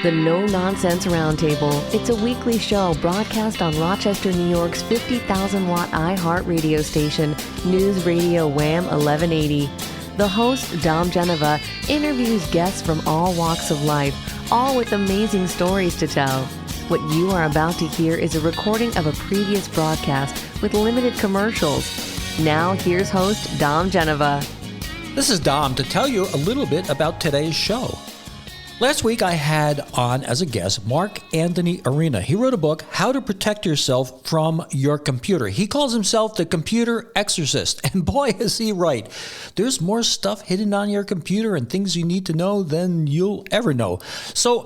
The No Nonsense Roundtable. It's a weekly show broadcast on Rochester, New York's 50,000-watt iHeart radio station, News Radio Wham 1180. The host, Dom Geneva, interviews guests from all walks of life, all with amazing stories to tell. What you are about to hear is a recording of a previous broadcast with limited commercials. Now, here's host, Dom Geneva. This is Dom to tell you a little bit about today's show. Last week, I had on as a guest Marc-Anthony Arena. He wrote a book, How to Protect Yourself from Your Computer. He calls himself the computer exorcist. And boy, is he right. There's more stuff hidden on your computer and things you need to know than you'll ever know. So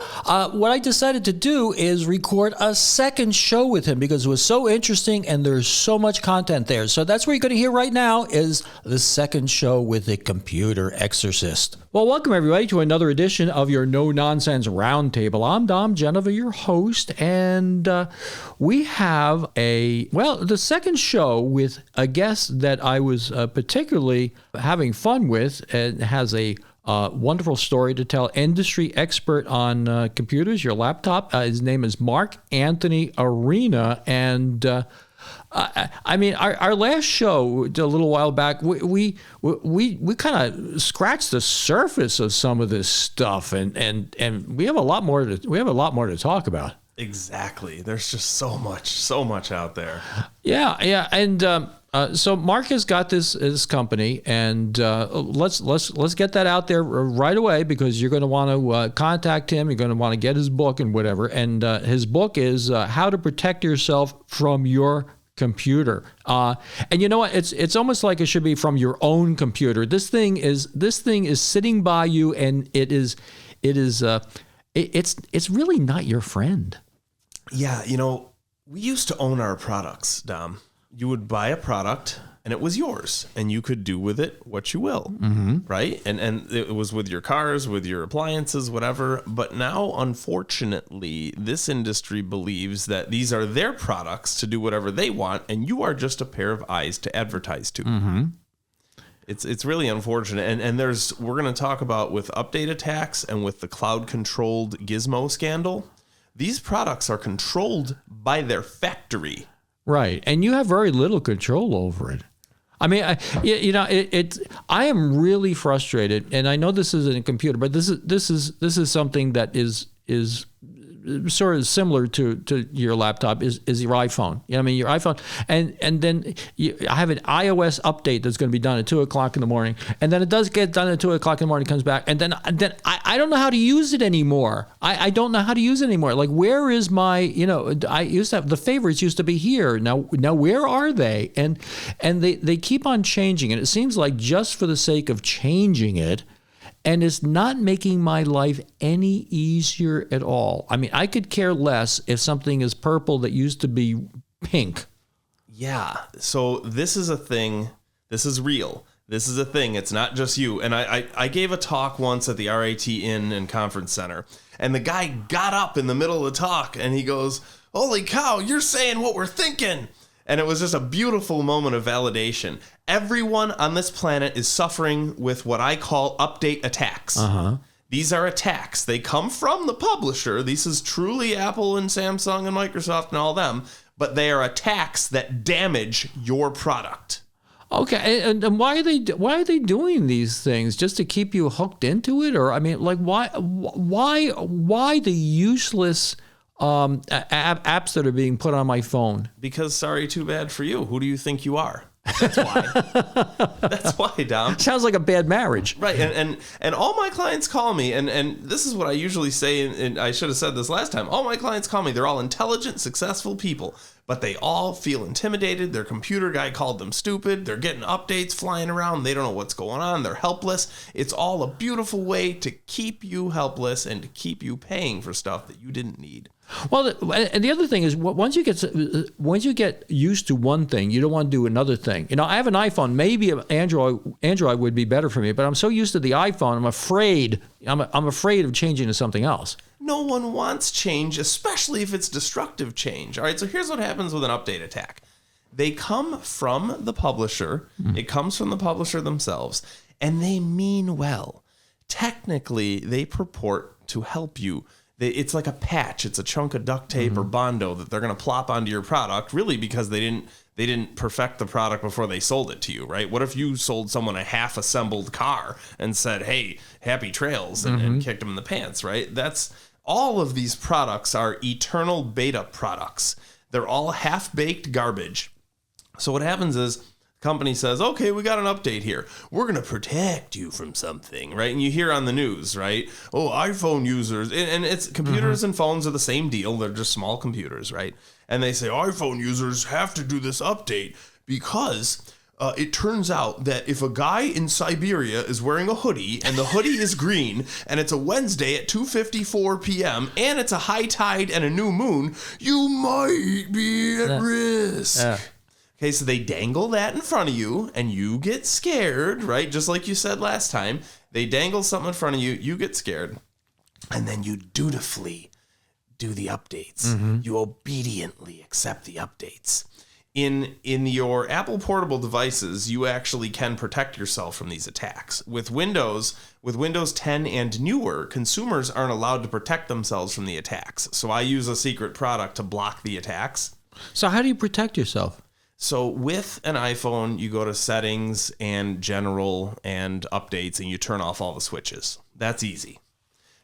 what I decided to do is record a second show with him because it was so interesting and there's so much content there. So that's what you're going to hear right now is the second show with the computer exorcist. Well, welcome everybody to another edition of your No Nonsense Roundtable. I'm Dom Geneva, your host, and we have the second show with a guest that I was particularly having fun with and has a wonderful story to tell. Industry expert on computers, your laptop. His name is Marc-Anthony Arena, and our last show a little while back, we kind of scratched the surface of some of this stuff, and we have a lot more to talk about. Exactly. There's just so much out there. Yeah, and so Mark has got this company, and let's get that out there right away because you're going to want to contact him. You're going to want to get his book and whatever. And his book is How to Protect Yourself from Your Computer. And you know what? It's almost like it should be from your own computer. This thing is sitting by you, and it's really not your friend. Yeah, we used to own our products, Dom. You would buy a product and it was yours and you could do with it what you will, right? And it was with your cars, with your appliances, whatever. But now, unfortunately, this industry believes that these are their products to do whatever they want and you are just a pair of eyes to advertise to. Mm-hmm. It's really unfortunate. And we're going to talk about with update attacks and with the cloud-controlled Gizmo scandal. These products are controlled by their factory. Right, and you have very little control over it. I mean, I am really frustrated, and I know this isn't a computer, but this is something that is sort of similar to your laptop is your iPhone. You know what I mean? Your iPhone, and then I have an iOS update that's going to be done at 2:00 in the morning, and then it does get done at 2:00 in the morning, comes back, and then I don't know how to use it anymore. I don't know how to use it anymore. Like, where is my, I used to have, the favorites used to be here. Now where are they? And they keep on changing, and it seems like just for the sake of changing it, and it's not making my life any easier at all. I mean, I could care less if something is purple that used to be pink. Yeah. So this is a thing. This is real. This is a thing. It's not just you. And I gave a talk once at the RAT Inn and Conference Center. And the guy got up in the middle of the talk and he goes, "Holy cow, you're saying what we're thinking." And it was just a beautiful moment of validation. Everyone on this planet is suffering with what I call update attacks. Uh-huh. These are attacks. They come from the publisher. This is truly Apple and Samsung and Microsoft and all them. But they are attacks that damage your product. Okay, and why are they doing these things? Just to keep you hooked into it? Or, I mean, like, why the useless apps that are being put on my phone? Because sorry, too bad for you. Who do you think you are? That's why. That's why, Dom. Sounds like a bad marriage. Right. And all my clients call me, and this is what I usually say, and I should have said this last time. All my clients call me. They're all intelligent, successful people, but they all feel intimidated. Their computer guy called them stupid. They're getting updates flying around. They don't know what's going on. They're helpless. It's all a beautiful way to keep you helpless and to keep you paying for stuff that you didn't need. Well, and the other thing is, once you get used to one thing, you don't want to do another thing. I have an iPhone. Maybe Android would be better for me, but I'm so used to the iPhone, I'm afraid of changing to something else. No one wants change, especially if it's destructive change. All right, so here's what happens with an update attack. They come from the publisher. Mm. It comes from the publisher themselves, and they mean well. Technically, they purport to help you. It's like a patch. It's a chunk of duct tape or Bondo that they're going to plop onto your product, really because they didn't perfect the product before they sold it to you, right? What if you sold someone a half-assembled car and said, hey, happy trails, and kicked them in the pants, right? All of these products are eternal beta products. They're all half-baked garbage. So what happens is, company says, okay, we got an update here. We're going to protect you from something, right? And you hear on the news, right? Oh, iPhone users, and it's computers and phones are the same deal. They're just small computers, right? And they say iPhone users have to do this update because it turns out that if a guy in Siberia is wearing a hoodie and the hoodie is green and it's a Wednesday at 2:54 p.m. and it's a high tide and a new moon, you might be at risk. Okay, so they dangle that in front of you and you get scared, right? Just like you said last time. They dangle something in front of you, you get scared, and then you dutifully do the updates. You obediently accept the updates. In your Apple portable devices, you actually can protect yourself from these attacks. With Windows 10 and newer, consumers aren't allowed to protect themselves from the attacks. So I use a secret product to block the attacks. So how do you protect yourself? So with an iPhone, you go to settings and general and updates, and you turn off all the switches. That's easy.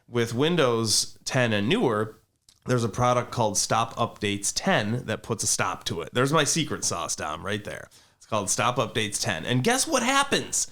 With Windows 10 and newer, there's a product called Stop Updates 10 that puts a stop to it. There's my secret sauce, Dom, right there. It's called Stop Updates 10. And guess what happens?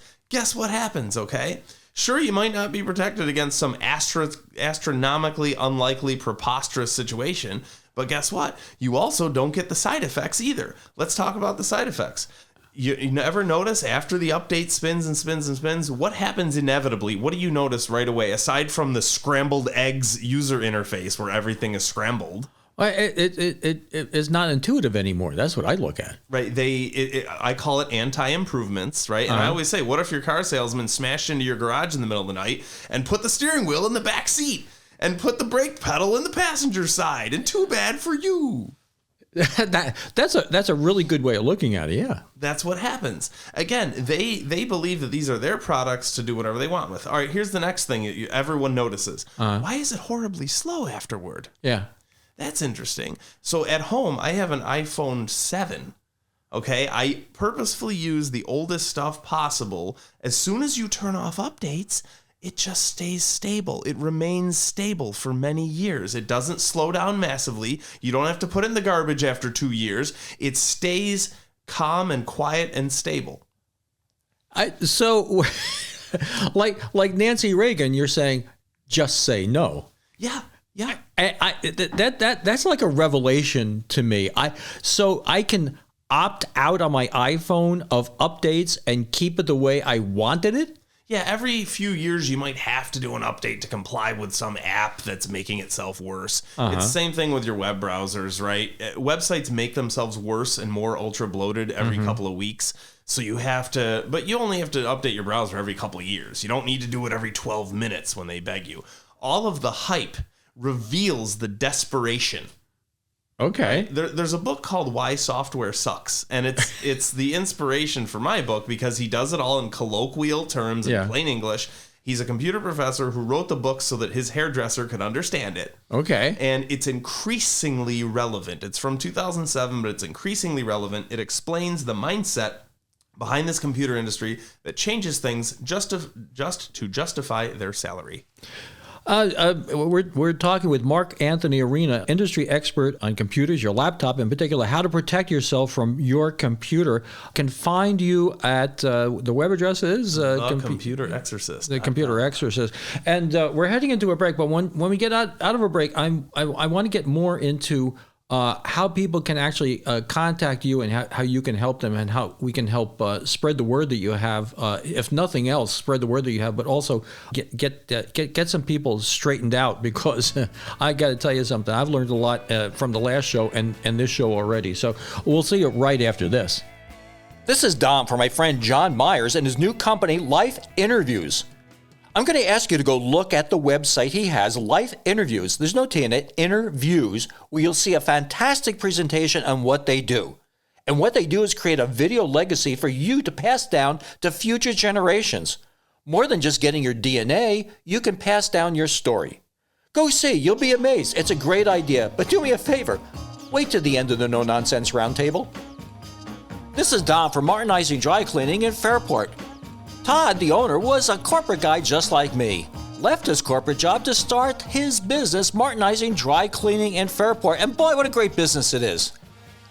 Okay? Sure, you might not be protected against some astronomically unlikely, preposterous situation, but guess what? You also don't get the side effects either. Let's talk about the side effects. You never notice after the update spins and spins and spins, what happens inevitably? What do you notice right away, aside from the scrambled eggs user interface where everything is scrambled? It is not intuitive anymore. That's what I look at. Right. I call it anti-improvements, right? And I always say, what if your car salesman smashed into your garage in the middle of the night and put the steering wheel in the back seat and put the brake pedal in the passenger side? And too bad for you. That's a really good way of looking at it. Yeah, that's what happens. Again, they believe that these are their products to do whatever they want with. All right, here's the next thing everyone notices. Why is it horribly slow afterward? Yeah, that's interesting. So at home, I have an iPhone 7. Okay, I purposefully use the oldest stuff possible. As soon as you turn off updates, it just stays stable. It remains stable for many years. It doesn't slow down massively. You don't have to put it in the garbage after 2 years. It stays calm and quiet and stable. So, like Nancy Reagan, you're saying, just say no. Yeah. That's like a revelation to me. So I can opt out on my iPhone of updates and keep it the way I wanted it. Yeah, every few years you might have to do an update to comply with some app that's making itself worse. It's the same thing with your web browsers, right? Websites make themselves worse and more ultra bloated every couple of weeks. So you only have to update your browser every couple of years. You don't need to do it every 12 minutes when they beg you. All of the hype reveals the desperation. Okay. There's a book called Why Software Sucks, and it's the inspiration for my book because he does it all in colloquial terms in plain English. He's a computer professor who wrote the book so that his hairdresser could understand it. Okay. And it's increasingly relevant. It's from 2007, but it's increasingly relevant. It explains the mindset behind this computer industry that changes things just to justify their salary. We're talking with Marc-Anthony Arena, industry expert on computers, your laptop in particular, how to protect yourself from your computer. Can find you at the web address is Computer Exorcist. The Computer Exorcist. And we're heading into a break, but when we get out of a break, I want to get more into how people can actually contact you and how you can help them and how we can help spread the word that you have. If nothing else, spread the word that you have, but also get some people straightened out because I got to tell you something. I've learned a lot from the last show and this show already. So we'll see you right after this. This is Dom for my friend John Myers and his new company, Life Interviews. I'm going to ask you to go look at the website he has, Life Interviews. There's no T in it, Interviews, where you'll see a fantastic presentation on what they do. And what they do is create a video legacy for you to pass down to future generations. More than just getting your DNA, you can pass down your story. Go see. You'll be amazed. It's a great idea. But do me a favor. Wait till the end of the No Nonsense Roundtable. This is Don from Martinizing Dry Cleaning in Fairport. Todd, the owner, was a corporate guy just like me. Left his corporate job to start his business, Martinizing Dry Cleaning in Fairport. And boy, what a great business it is.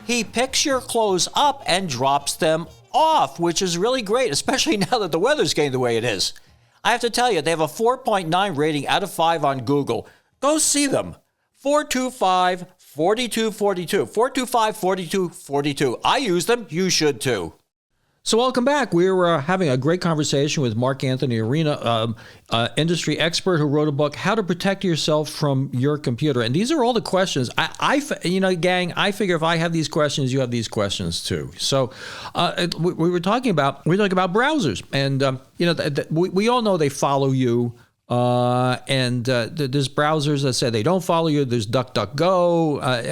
He picks your clothes up and drops them off, which is really great, especially now that the weather's getting the way it is. I have to tell you, they have a 4.9 rating out of 5 on Google. Go see them. 425-4242. 425-4242. I use them. You should too. So welcome back. We're having a great conversation with Marc-Anthony Arena, industry expert who wrote a book, How to Protect Yourself from Your Computer. And these are all the questions. Gang, I figure if I have these questions, you have these questions too. So we were talking about browsers, and we all know they follow you. And there's browsers that say they don't follow you. There's DuckDuckGo.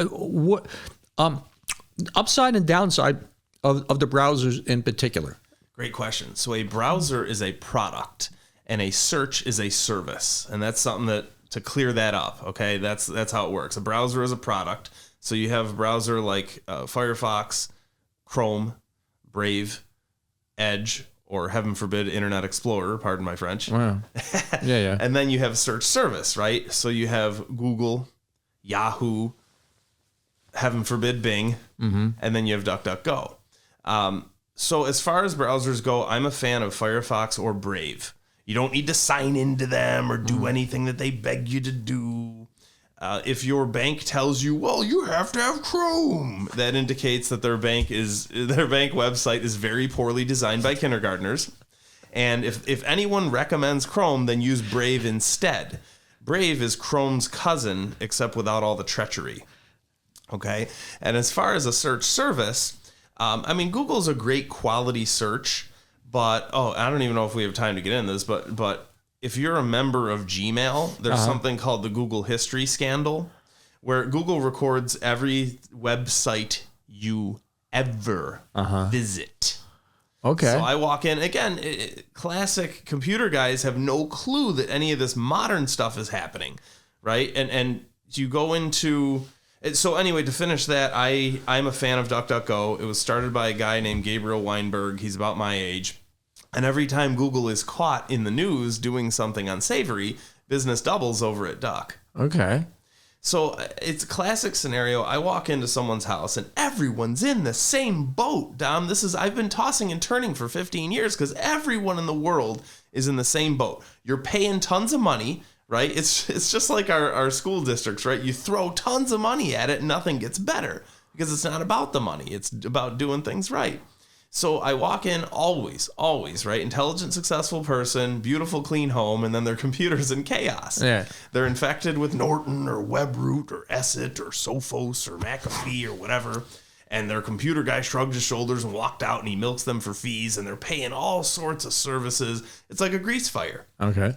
What upside and downside of the browsers in particular? Great question. So a browser is a product and a search is a service. And that's something to clear that up. Okay. That's how it works. A browser is a product. So you have a browser like Firefox, Chrome, Brave, Edge, or heaven forbid, Internet Explorer, pardon my French. Wow. Yeah. And then you have search service, right? So you have Google, Yahoo, heaven forbid, Bing, and then you have DuckDuckGo. So as far as browsers go, I'm a fan of Firefox or Brave. You don't need to sign into them or do anything that they beg you to do. If your bank tells you, well, you have to have Chrome, that indicates that their bank website is very poorly designed by kindergartners. And if anyone recommends Chrome, then use Brave instead. Brave is Chrome's cousin, except without all the treachery. Okay. And as far as a search service, Google's a great quality search, but, I don't even know if we have time to get into this, but if you're a member of Gmail, there's something called the Google History Scandal, where Google records every website you ever visit. Okay. So I walk in, again, classic computer guys have no clue that any of this modern stuff is happening, right? And you go into... So anyway, to finish that, I'm a fan of DuckDuckGo. It was started by a guy named Gabriel Weinberg. He's about my age. And every time Google is caught in the news doing something unsavory, business doubles over at Duck. Okay. So it's a classic scenario. I walk into someone's house and everyone's in the same boat, Dom. I've been tossing and turning for 15 years because everyone in the world is in the same boat. You're paying tons of money, right? It's just like our school districts, right? You throw tons of money at it and nothing gets better because it's not about the money. It's about doing things right. So I walk in always, right? Intelligent, successful person, beautiful, clean home, and then their computer's in chaos. Yeah. They're infected with Norton or WebRoot or Esset or Sophos or McAfee or whatever. And their computer guy shrugged his shoulders and walked out and he milks them for fees and they're paying all sorts of services. It's like a grease fire. Okay.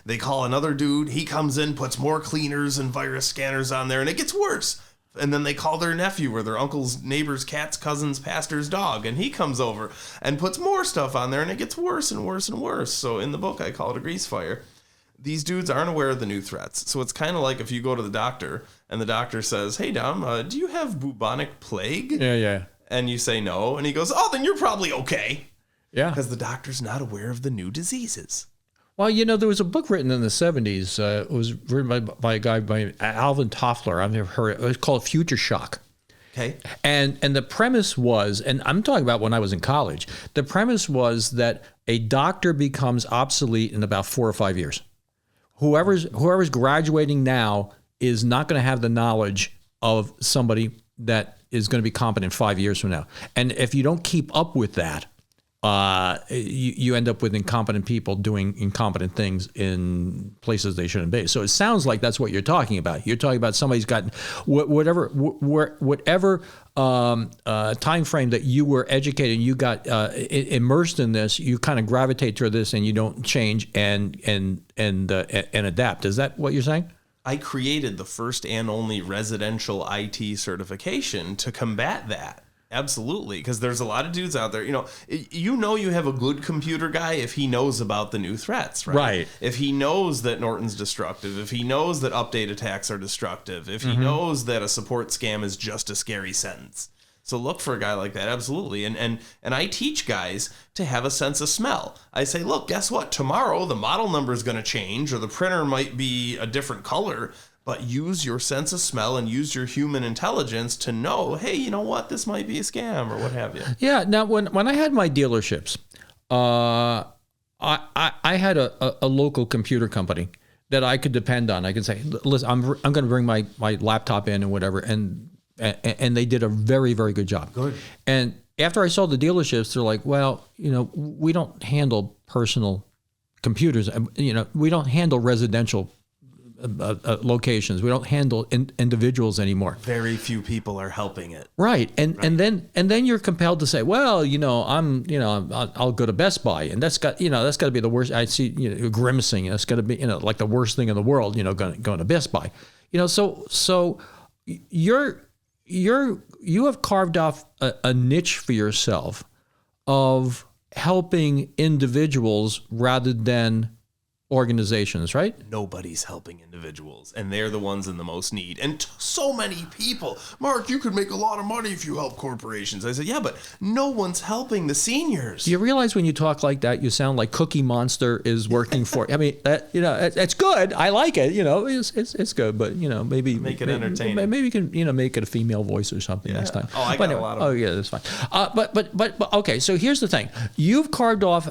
They call another dude. He comes in, puts more cleaners and virus scanners on there, and it gets worse. And then they call their nephew or their uncle's neighbor's cat's cousin's pastor's dog, and he comes over and puts more stuff on there, and it gets worse and worse and worse. So in the book, I call it a grease fire. These dudes aren't aware of the new threats. So it's kind of like if you go to the doctor and the doctor says, hey, Dom, do you have bubonic plague? Yeah. And you say no. And he goes, oh, then you're probably okay. Yeah. Because the doctor's not aware of the new diseases. Well, there was a book written in the 70s. It was written by a guy by Alvin Toffler. I've never heard it. It was called Future Shock. Okay. And the premise was, and I'm talking about when I was in college, the premise was that a doctor becomes obsolete in about 4 or 5 years. Whoever's graduating now is not going to have the knowledge of somebody that is going to be competent 5 years from now. And if you don't keep up with that, you end up with incompetent people doing incompetent things in places they shouldn't be. So it sounds like that's what you're talking about. You're talking about somebody's got whatever time frame that you were educated, you got immersed in this. You kind of gravitate toward this, and you don't change and adapt. Is that what you're saying? I created the first and only residential IT certification to combat that. Absolutely, because there's a lot of dudes out there. You have a good computer guy if he knows about the new threats, right? Right. If he knows that Norton's destructive, if he knows that update attacks are destructive, if he knows that a support scam is just a scary sentence. So look for a guy like that, absolutely. And I teach guys to have a sense of smell. I say, look, guess what? Tomorrow the model number is going to change, or the printer might be a different color. But use your sense of smell and use your human intelligence to know, hey, you know what? This might be a scam or what have you. Yeah. Now, when I had my dealerships, I had a local computer company that I could depend on. I could say, listen, I'm going to bring my laptop in and whatever, and they did a very, very good job. Good. And after I saw the dealerships, they're like, well, we don't handle personal computers. We don't handle residential locations. We don't handle individuals anymore. Very few people are helping it. Right. And then you're compelled to say, well, I'll go to Best Buy, and that's got to be the worst. I see, grimacing. It's got to be, like the worst thing in the world, going to Best Buy. So you have carved off a niche for yourself of helping individuals rather than organizations, right? Nobody's helping individuals, and they're the ones in the most need. And so many people, Mark, you could make a lot of money if you help corporations. I said, yeah, but no one's helping the seniors. You realize when you talk like that, you sound like Cookie Monster is working for. I mean, it's good. I like it. It's good, but maybe make it entertaining. Maybe you can make it a female voice or something next time. Oh, I got a lot of. Oh yeah, that's fine. But okay. So here's the thing: you've carved out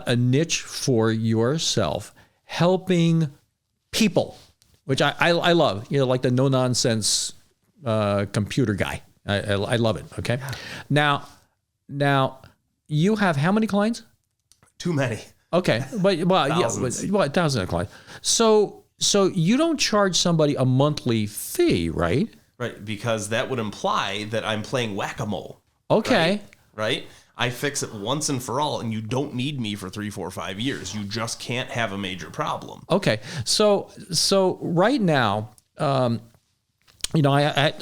a niche for yourself. Helping people, which I love, like the no nonsense computer guy. I love it. Okay. Now you have how many clients? Too many. Okay. Thousands. Thousands of clients. So you don't charge somebody a monthly fee, right? Right. Because that would imply that I'm playing whack-a-mole. Okay. Right? I fix it once and for all, and you don't need me for 3, 4, 5 years. You just can't have a major problem. Okay. So right now, I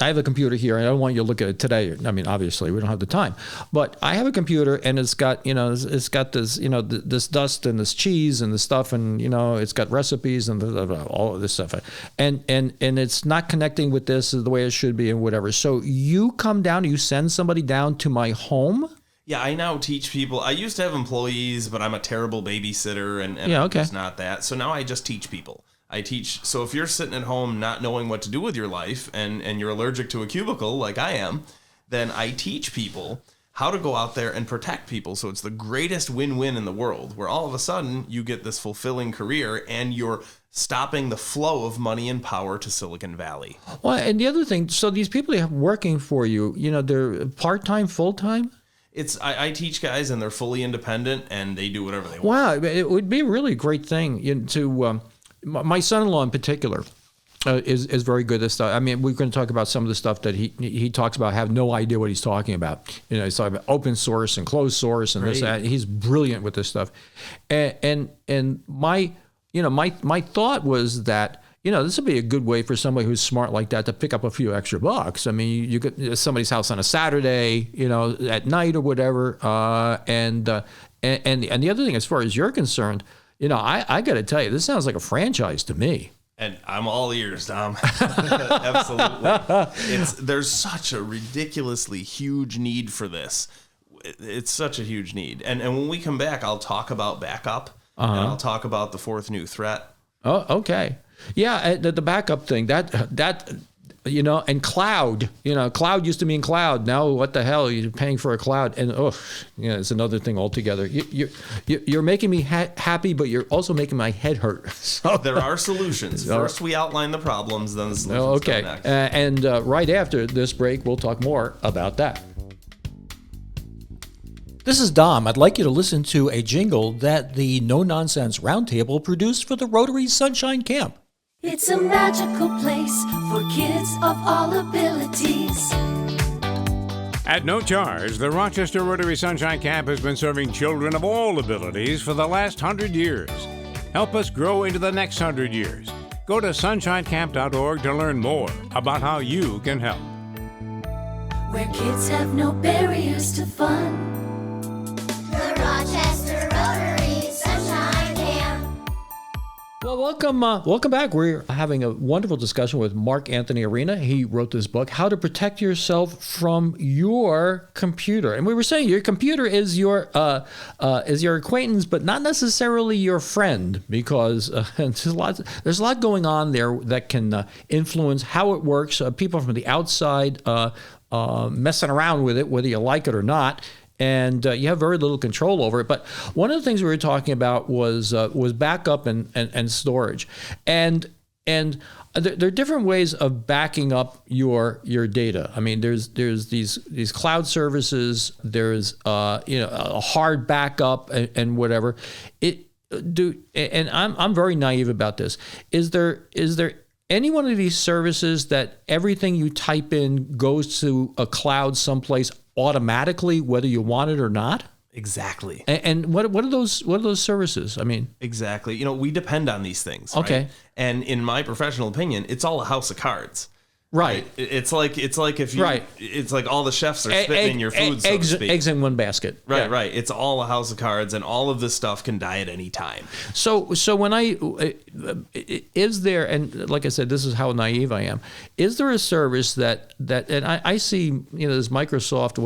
have a computer here. I don't want you to look at it today. I mean, obviously, we don't have the time. But I have a computer, and it's got, it's got this, this dust and this cheese and this stuff, and it's got recipes and all of this stuff, and it's not connecting with this the way it should be and whatever. So you come down, you send somebody down to my home. Yeah, I now teach people. I used to have employees, but I'm a terrible babysitter, and I'm just not that. So now I just teach people. I teach. So if you're sitting at home not knowing what to do with your life, and you're allergic to a cubicle like I am, then I teach people how to go out there and protect people. So it's the greatest win-win in the world, where all of a sudden you get this fulfilling career, and you're stopping the flow of money and power to Silicon Valley. Well, and the other thing, so these people you have working for you, they're part-time, full-time? I teach guys, and they're fully independent, and they do whatever they want. Wow, it would be a really great thing to. My son-in-law in particular is very good at this stuff. I mean, we're going to talk about some of the stuff that he talks about. Have no idea what he's talking about. He's talking about open source and closed source and this. He's brilliant with this stuff. And my thought was that. This would be a good way for somebody who's smart like that to pick up a few extra bucks. I mean, you get somebody's house on a Saturday, at night or whatever. And the other thing, as far as you're concerned, I got to tell you, this sounds like a franchise to me. And I'm all ears, Dom. Absolutely. There's such a ridiculously huge need for this. It's such a huge need. And when we come back, I'll talk about backup, and I'll talk about the fourth new threat. Oh, okay. Yeah, the backup thing, that and cloud, cloud used to mean cloud. Now what the hell, you're paying for a cloud, and it's another thing altogether. You're making me happy, but you're also making my head hurt. So there are solutions. First we outline the problems, then the solutions come next. And right after this break, we'll talk more about that. This is Dom. I'd like you to listen to a jingle that the No Nonsense Roundtable produced for the Rotary Sunshine Camp. It's a magical place for kids of all abilities. At no charge, the Rochester Rotary Sunshine Camp has been serving children of all abilities for the last 100 years. Help us grow into the next 100 years. Go to sunshinecamp.org to learn more about how you can help. where kids have no barriers to fun. The Rochester Rotary Sunshine Camp. Well, welcome back. We're having a wonderful discussion with Marc-Anthony Arena. He wrote this book, How to Protect Yourself from Your Computer. And we were saying your computer is your acquaintance, but not necessarily your friend, because there's a lot going on there that can influence how it works. People from the outside messing around with it, whether you like it or not. And you have very little control over it. But one of the things we were talking about was backup and storage, and there are different ways of backing up your data. I mean, there's these cloud services. There's a hard backup and whatever. And I'm very naive about this. Is there any one of these services that everything you type in goes to a cloud someplace automatically, whether you want it or not? Exactly. And what are those services? I mean, exactly. We depend on these things. Okay. Right? And in my professional opinion, it's all a house of cards. Right. It's like if you. Right. It's like all the chefs are spitting in your food. So eggs, to speak. Eggs in one basket. Right. Yeah. Right. It's all a house of cards, and all of this stuff can die at any time. So when is there, and like I said, this is how naive I am. Is there a service that and I see this Microsoft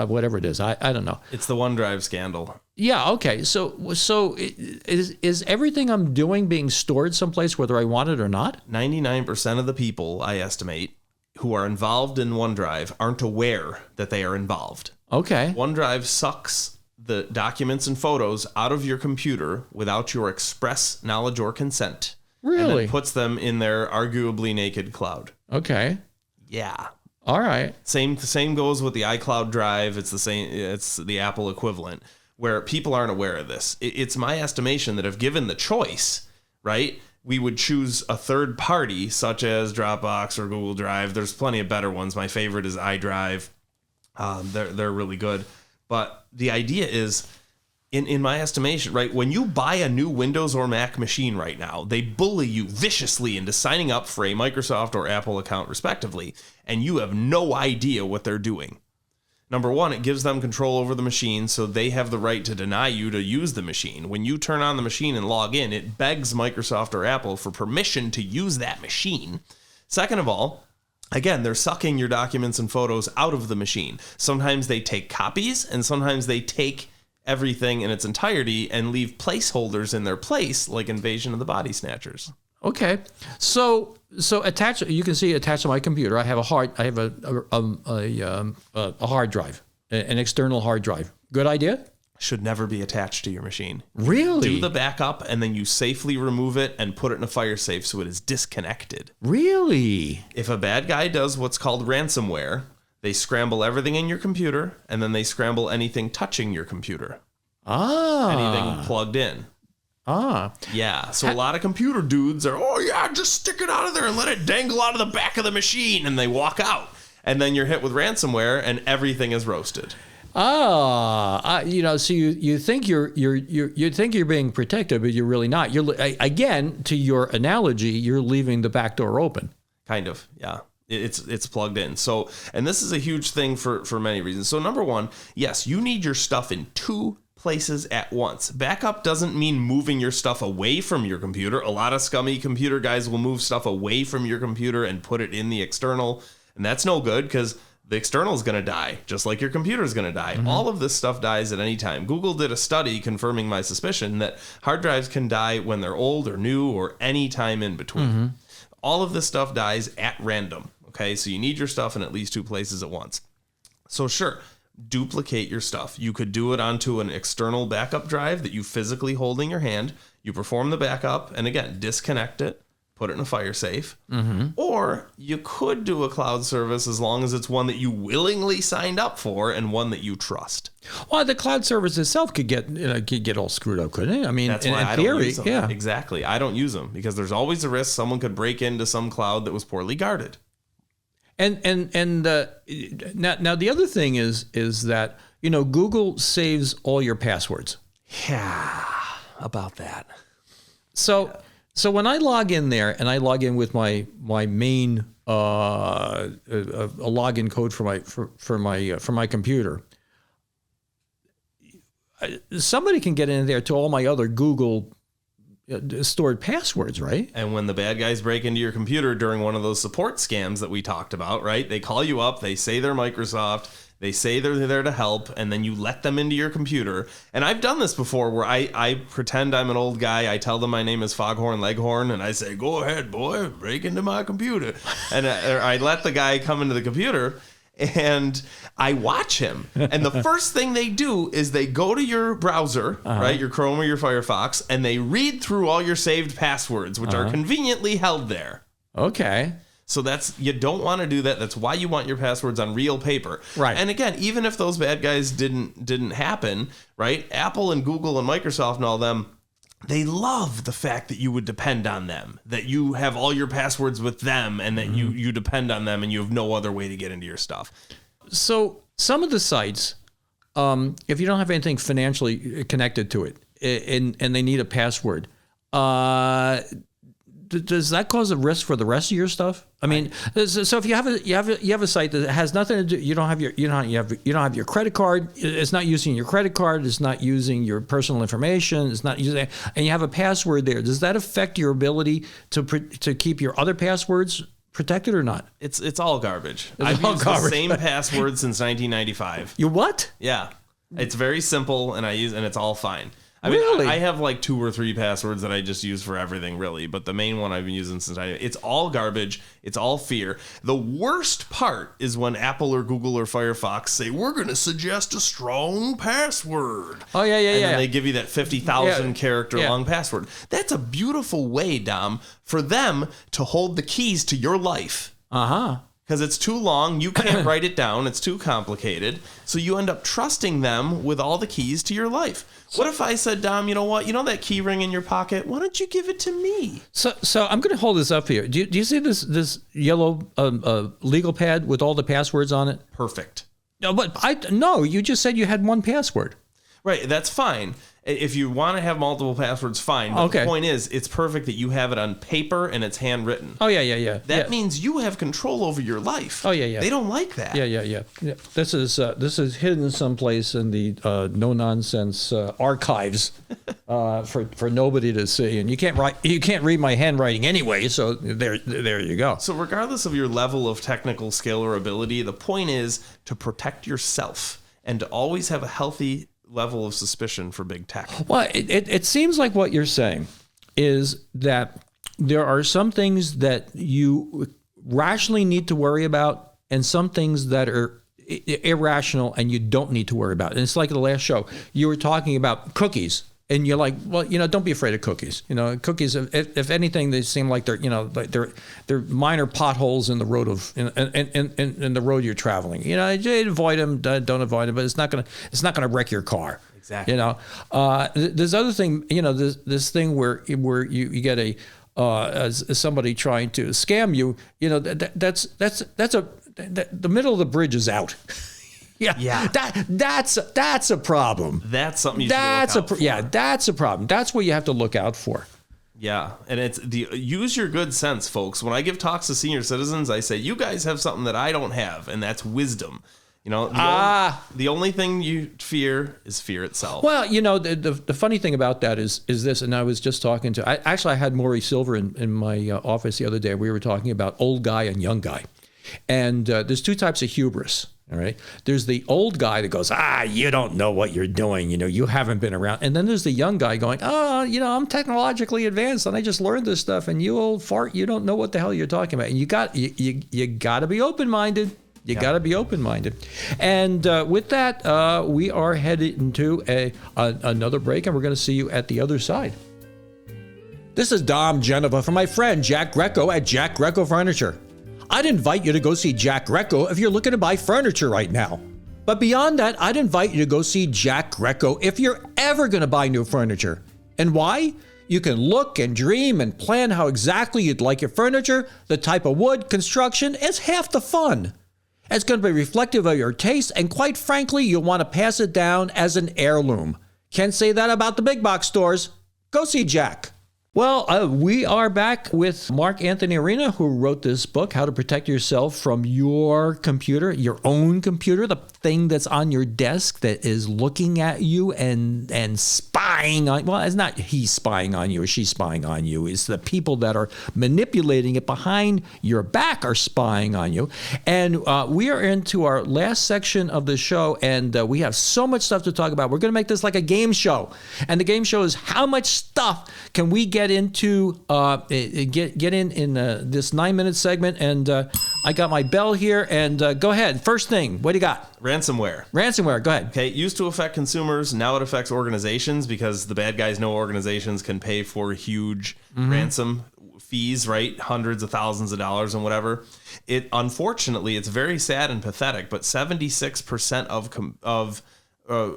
whatever it is, I don't know. It's the OneDrive scandal. Yeah. Okay. So is everything I'm doing being stored someplace whether I want it or not? 99% of the people, I estimate, who are involved in OneDrive aren't aware that they are involved. Okay. OneDrive sucks the documents and photos out of your computer without your express knowledge or consent. Really? And then puts them in their arguably naked cloud. Okay. Yeah. All right. Same goes with the iCloud Drive. It's the same. It's the Apple equivalent, where people aren't aware of this. It's my estimation that if given the choice, right, we would choose a third party such as Dropbox or Google Drive. There's plenty of better ones. My favorite is iDrive. They're really good. But the idea is, in my estimation, right, when you buy a new Windows or Mac machine right now, they bully you viciously into signing up for a Microsoft or Apple account respectively, and you have no idea what they're doing. Number one, it gives them control over the machine, so they have the right to deny you to use the machine. When you turn on the machine and log in, it begs Microsoft or Apple for permission to use that machine. Second of all, again, they're sucking your documents and photos out of the machine. Sometimes they take copies, and sometimes they take everything in its entirety and leave placeholders in their place, like Invasion of the Body Snatchers. Okay, so attached. You can see attached to my computer. I have a hard drive, an external hard drive. Good idea. Should never be attached to your machine. Really? Do the backup, and then you safely remove it and put it in a fire safe so it is disconnected. Really? If a bad guy does what's called ransomware, they scramble everything in your computer, and then they scramble anything touching your computer. Anything plugged in. Yeah. So a lot of computer dudes are, just stick it out of there and let it dangle out of the back of the machine, and they walk out. And then you're hit with ransomware, and everything is roasted. So you think you're being protected, but you're really not. You're again, to your analogy, you're leaving the back door open. Kind of, yeah. It's plugged in. So, and this is a huge thing for many reasons. So number one, yes, you need your stuff in two places at once. Backup doesn't mean moving your stuff away from your computer. A lot of scummy computer guys will move stuff away from your computer and put it in the external, and that's no good because the external is going to die, just like your computer is going to die. Mm-hmm. All of this stuff dies at any time. Google did a study confirming my suspicion that hard drives can die when they're old or new or any time in between. Mm-hmm. All of this stuff dies at random. Okay, so you need your stuff in at least two places at once. So sure, duplicate your stuff. You could do it onto an external backup drive that you physically hold in your hand. You perform the backup, and again, disconnect it, put it in a fire safe. Mm-hmm. Or you could do a cloud service as long as it's one that you willingly signed up for and one that you trust. Well, the cloud service itself could get all screwed up, couldn't it? I mean, that's why I theory, don't use them. Yeah, exactly. I don't use them because there's always a risk someone could break into some cloud that was poorly guarded. And now the other thing is that Google saves all your passwords. Yeah, about that. So So when I log in there and I log in with my main a login code for my computer, somebody can get in there to all my other Google stored passwords, right? And when the bad guys break into your computer during one of those support scams that we talked about, right? They call you up, they say they're Microsoft, they say they're there to help, and then you let them into your computer. And I've done this before where I pretend I'm an old guy. I tell them my name is Foghorn Leghorn, and I say, go ahead, boy, break into my computer. And I let the guy come into the computer, and I watch him. And the first thing they do is they go to your browser, right, your Chrome or your Firefox, and they read through all your saved passwords, which are conveniently held there. Okay. So you don't want to do that. That's why you want your passwords on real paper. Right. And again, even if those bad guys didn't happen, right? Apple and Google and Microsoft and all them, they love the fact that you would depend on them, that you have all your passwords with them, and that you depend on them and you have no other way to get into your stuff. So some of the sites, if you don't have anything financially connected to it and they need a password, does that cause a risk for the rest of your stuff? I mean, so if you have a site that has nothing to do, you don't have your credit card. It's not using your credit card. It's not using your personal information. It's not using, and you have a password there. Does that affect your ability to keep your other passwords protected or not? It's all garbage. I've used the same password since 1995. You what? Yeah, it's very simple, and it's all fine. I mean, Really? I have like 2 or 3 passwords that I just use for everything, really. But the main one I've been using since it's all garbage. It's all fear. The worst part is when Apple or Google or Firefox say, we're going to suggest a strong password. Oh, yeah. And then they give you that 50,000 character long password. That's a beautiful way, Dom, for them to hold the keys to your life. Uh-huh. Because it's too long, you can't write it down, it's too complicated, so you end up trusting them with all the keys to your life. What if I said, Dom, you know what, you know that key ring in your pocket? Why don't you give it to me? So I'm going to hold this up here. Do you see this yellow legal pad with all the passwords on it? Perfect. No, you just said you had one password. Right, that's fine. If you want to have multiple passwords, fine. But the point is, it's perfect that you have it on paper and it's handwritten. Oh, yeah. That means you have control over your life. Oh, yeah. They don't like that. Yeah. This is hidden someplace in the no-nonsense archives for nobody to see. And you can't read my handwriting anyway, so there you go. So regardless of your level of technical skill or ability, the point is to protect yourself and to always have a healthy level of suspicion for big tech. Well, it seems like what you're saying is that there are some things that you rationally need to worry about and some things that are irrational and you don't need to worry about. And it's like the last show, you were talking about cookies. And you're like, well, don't be afraid of cookies. Cookies, if anything, they seem like they're minor potholes in the road in the road you're traveling. Avoid them, don't avoid them, but it's not gonna wreck your car. Exactly. There's other thing. This thing where you get somebody trying to scam you. The middle of the bridge is out. Yeah. That's a problem. That's something you should look out for. Yeah, that's a problem. That's what you have to look out for. Yeah, and it's use your good sense, folks. When I give talks to senior citizens, I say, you guys have something that I don't have, and that's wisdom. The only thing you fear is fear itself. Well, the funny thing about that is this, and I was just talking to, I had Maury Silver in my office the other day. We were talking about old guy and young guy. And there's 2 types of hubris. All right. There's the old guy that goes, you don't know what you're doing. You haven't been around. And then there's the young guy going, I'm technologically advanced and I just learned this stuff. And you old fart, you don't know what the hell you're talking about. And you got to be open-minded. You got to be open-minded. And with that, we are headed into another break, and we're going to see you at the other side. This is Dom Genova from my friend Jack Greco at Jack Greco Furniture. I'd invite you to go see Jack Greco if you're looking to buy furniture right now. But beyond that, I'd invite you to go see Jack Greco if you're ever going to buy new furniture. And why? You can look and dream and plan how exactly you'd like your furniture. The type of wood, construction is half the fun. It's going to be reflective of your taste, and quite frankly, you'll want to pass it down as an heirloom. Can't say that about the big box stores. Go see Jack. Well, we are back with Marc-Anthony Arena, who wrote this book, How to Protect Yourself from Your Computer, your own computer, the thing that's on your desk that is looking at you and spying on. Well, it's not he's spying on you or she's spying on you. It's the people that are manipulating it behind your back are spying on you. And we are into our last section of the show, and we have so much stuff to talk about. We're going to make this like a game show. And the game show is how much stuff can we get into get in this 9-minute segment. And I got my bell here, and go ahead. First thing, what do you got? Ransomware, go ahead. Okay, it used to affect consumers, now it affects organizations because the bad guys know organizations can pay for huge ransom fees, right? Hundreds of thousands of dollars and whatever. Unfortunately, it's very sad and pathetic, but 76% of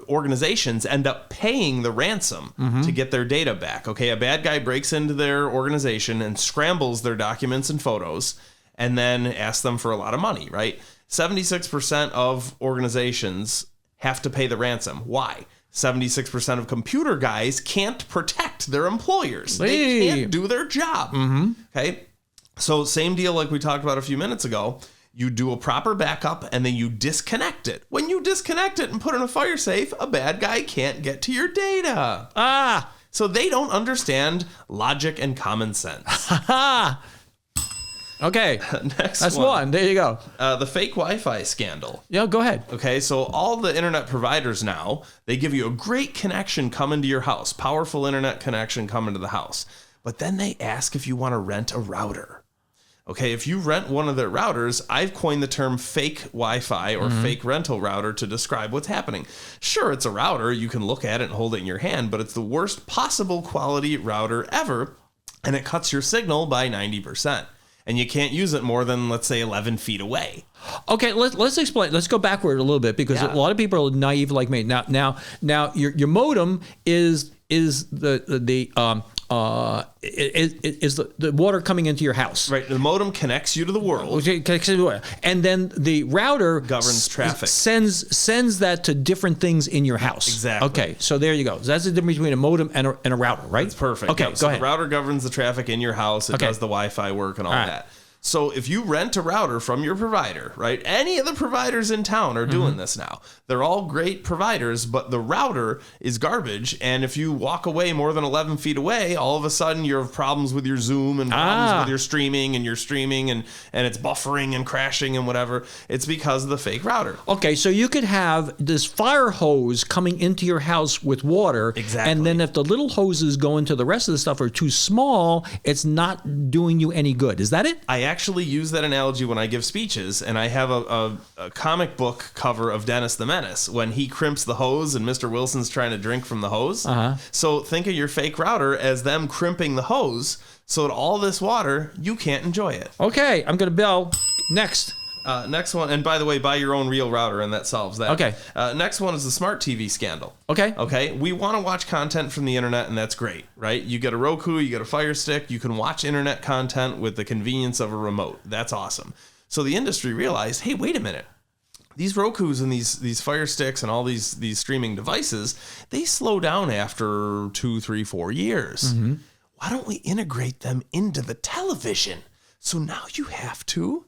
organizations end up paying the ransom to get their data back. Okay, a bad guy breaks into their organization and scrambles their documents and photos and then asks them for a lot of money, right? 76% of organizations have to pay the ransom. Why? 76% of computer guys can't protect their employers. They can't do their job. Okay, so same deal like we talked about a few minutes ago. You do a proper backup and then you disconnect it. When you disconnect it and put it in a fire safe, a bad guy can't get to your data. So they don't understand logic and common sense. Okay. That's one. There you go. The fake Wi-Fi scandal. Yeah, go ahead. Okay, so all the internet providers now, they give you a great connection coming to your house, powerful internet connection coming to the house. But then they ask if you want to rent a router. Okay, if you rent one of their routers, I've coined the term fake Wi-Fi or fake rental router to describe what's happening. Sure, it's a router. You can look at it and hold it in your hand, but it's the worst possible quality router ever, and it cuts your signal by 90%. And you can't use it more than, let's say, 11 feet away. Okay, let's explain. Let's go backward a little bit because a lot of people are naive like me. Now, your modem is the water coming into your house. Right. The modem connects you to the world. And then the router governs traffic. Sends that to different things in your house. Exactly. Okay, so there you go. So that's the difference between a modem and a router, right? That's perfect. Okay, so go ahead. The router governs the traffic in your house. It does the Wi-Fi work and all that. So if you rent a router from your provider, right? Any of the providers in town are doing this now. They're all great providers, but the router is garbage. And if you walk away more than 11 feet away, all of a sudden you have problems with your Zoom and problems with your streaming and it's buffering and crashing and whatever. It's because of the fake router. Okay, so you could have this fire hose coming into your house with water. Exactly. And then if the little hoses go into the rest of the stuff are too small, it's not doing you any good. Is that it? I actually use that analogy when I give speeches, and I have a comic book cover of Dennis the Menace when he crimps the hose and Mr. Wilson's trying to drink from the hose. So think of your fake router as them crimping the hose so that all this water, you can't enjoy it. Okay, I'm going to bell. Next. Next one, and by the way, buy your own real router, and that solves that. Okay. Next one is the smart TV scandal. Okay. We want to watch content from the internet, and that's great, right? You get a Roku, you get a Fire Stick, you can watch internet content with the convenience of a remote. That's awesome. So the industry realized, hey, wait a minute. These Rokus and these Fire Sticks and all these streaming devices, they slow down after 2, 3, 4 years. Why don't we integrate them into the television? So now you have to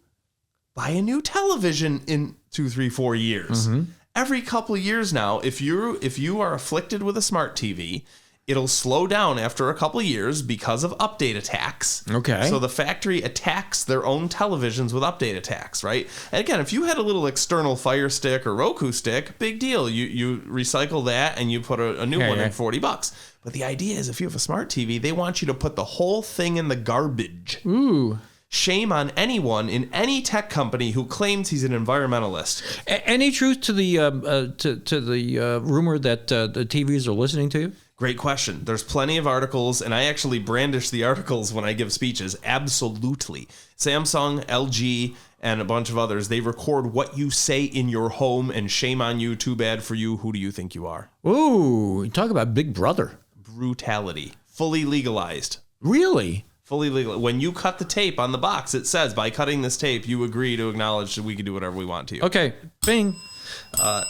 buy a new television in 2, 3, 4 years. Every couple of years now, if you are afflicted with a smart TV, it'll slow down after a couple of years because of update attacks. Okay. So the factory attacks their own televisions with update attacks, right? And again, if you had a little external Fire Stick or Roku stick, big deal. You recycle that and you put a new one in $40. But the idea is if you have a smart TV, they want you to put the whole thing in the garbage. Ooh. Shame on anyone in any tech company who claims he's an environmentalist. Any truth to the rumor that the TVs are listening to you? Great question. There's plenty of articles, and I actually brandish the articles when I give speeches. Absolutely. Samsung, LG, and a bunch of others, they record what you say in your home, and shame on you, too bad for you. Who do you think you are? Ooh, talk about Big Brother. Brutality. Fully legalized. Really? Fully legal. When you cut the tape on the box, it says, by cutting this tape, you agree to acknowledge that we can do whatever we want to you. Okay. Bing.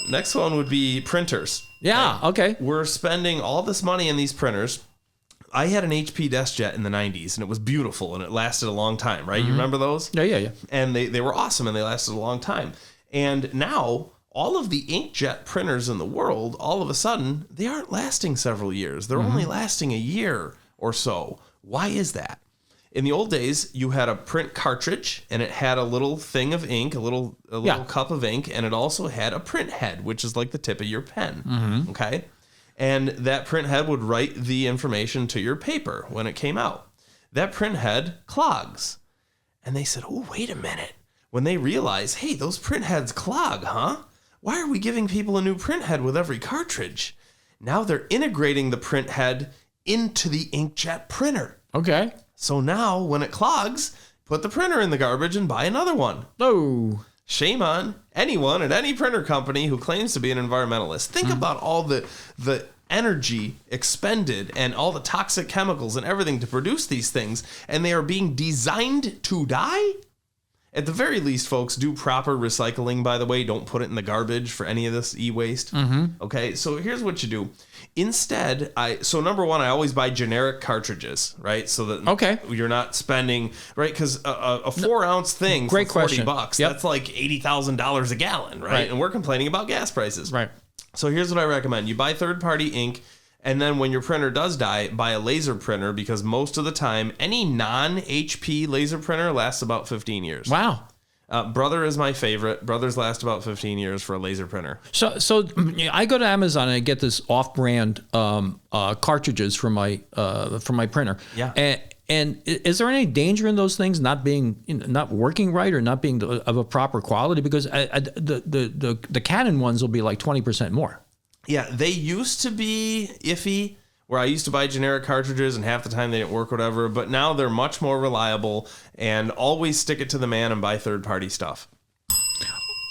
Next one would be printers. Yeah. Okay. We're spending all this money in these printers. I had an HP DeskJet in the 90s, and it was beautiful, and it lasted a long time, right? You remember those? Yeah. And they were awesome, and they lasted a long time. And now, all of the inkjet printers in the world, all of a sudden, they aren't lasting several years. They're only lasting a year or so. Why is that? In the old days, you had a print cartridge, and it had a little thing of ink, a little cup of ink, and it also had a print head, which is like the tip of your pen. Okay? And that print head would write the information to your paper when it came out. That print head clogs. And they said, oh, wait a minute. When they realized, hey, those print heads clog, huh? Why are we giving people a new print head with every cartridge? Now they're integrating the print head into the inkjet printer. Okay. So now when it clogs, put the printer in the garbage and buy another one. Oh. Shame on anyone at any printer company who claims to be an environmentalist. Think about all the energy expended and all the toxic chemicals and everything to produce these things, and they are being designed to die? At the very least, folks, do proper recycling, by the way. Don't put it in the garbage for any of this e-waste. Okay, so here's what you do. Instead, number one, I always buy generic cartridges, right? So that you're not spending, right? Because a 4-ounce thing for $40, that's like $80,000 a gallon, right? And we're complaining about gas prices. Right. So here's what I recommend. You buy third-party ink, and then when your printer does die, buy a laser printer, because most of the time, any non-HP laser printer lasts about 15 years. Wow. Brother is my favorite. Brothers last about 15 years for a laser printer. So I go to Amazon and I get this off-brand cartridges for my printer. Yeah. And is there any danger in those things not being, not working right or not being of a proper quality? Because the Canon ones will be like 20% more. Yeah, they used to be iffy, where I used to buy generic cartridges and half the time they didn't work, whatever. But now they're much more reliable, and always stick it to the man and buy third-party stuff.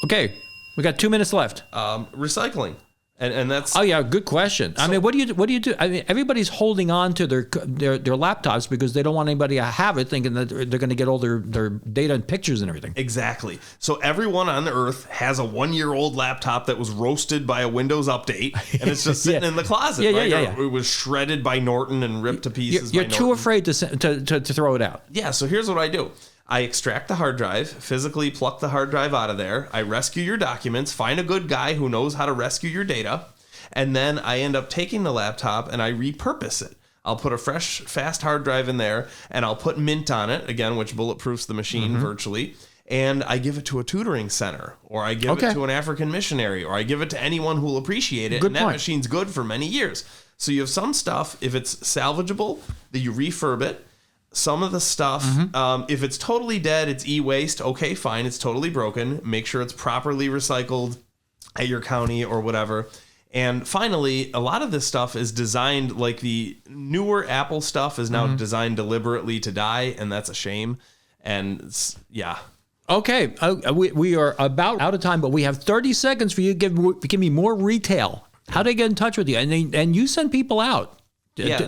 Okay, we got 2 minutes left. Recycling. And that's good question. I mean, what do you do? I mean, everybody's holding on to their laptops because they don't want anybody to have it, thinking that they're going to get all their data and pictures and everything. Exactly. So everyone on the earth has a 1-year-old laptop that was roasted by a Windows update, and it's just sitting in the closet. Yeah. It was shredded by Norton and ripped to pieces. You're too afraid to throw it out. Yeah. So here's what I do. I extract the hard drive, physically pluck the hard drive out of there. I rescue your documents, find a good guy who knows how to rescue your data, and then I end up taking the laptop and I repurpose it. I'll put a fresh, fast hard drive in there, and I'll put Mint on it, again, which bulletproofs the machine virtually, and I give it to a tutoring center, or I give it to an African missionary, or I give it to anyone who will appreciate it, that machine's good for many years. So you have some stuff, if it's salvageable, that you refurb it. Some of the stuff, if it's totally dead, it's e-waste. Okay, fine, it's totally broken. Make sure it's properly recycled at your county or whatever. And finally, a lot of this stuff is designed, like the newer Apple stuff is now designed deliberately to die, and that's a shame. And yeah. Okay, we are about out of time, but we have 30 seconds for you to give me more retail. How do I get in touch with you? And you send people out.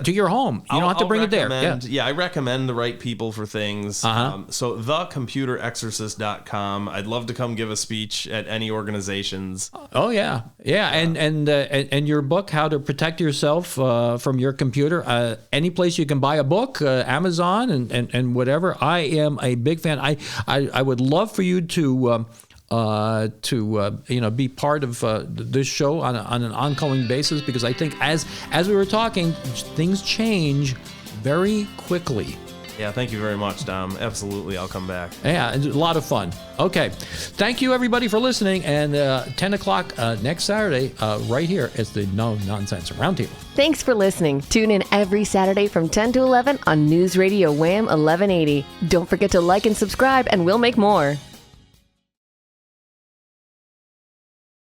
To your home. You don't have to bring it there. Yeah, I recommend the right people for things. So thecomputerexorcist.com. I'd love to come give a speech at any organizations. Oh, yeah. Yeah, and your book, How to Protect Yourself from Your Computer. Any place you can buy a book, Amazon and whatever. I am a big fan. I would love for you to be part of this show on an ongoing basis, because I think as we were talking, things change very quickly. Yeah, thank you very much, Dom. Absolutely, I'll come back. Yeah, it's a lot of fun. Okay, thank you everybody for listening, and 10 o'clock next Saturday, right here, it's the No Nonsense Roundtable. Thanks for listening. Tune in every Saturday from 10 to 11 on News Radio Wham 1180. Don't forget to like and subscribe, and we'll make more.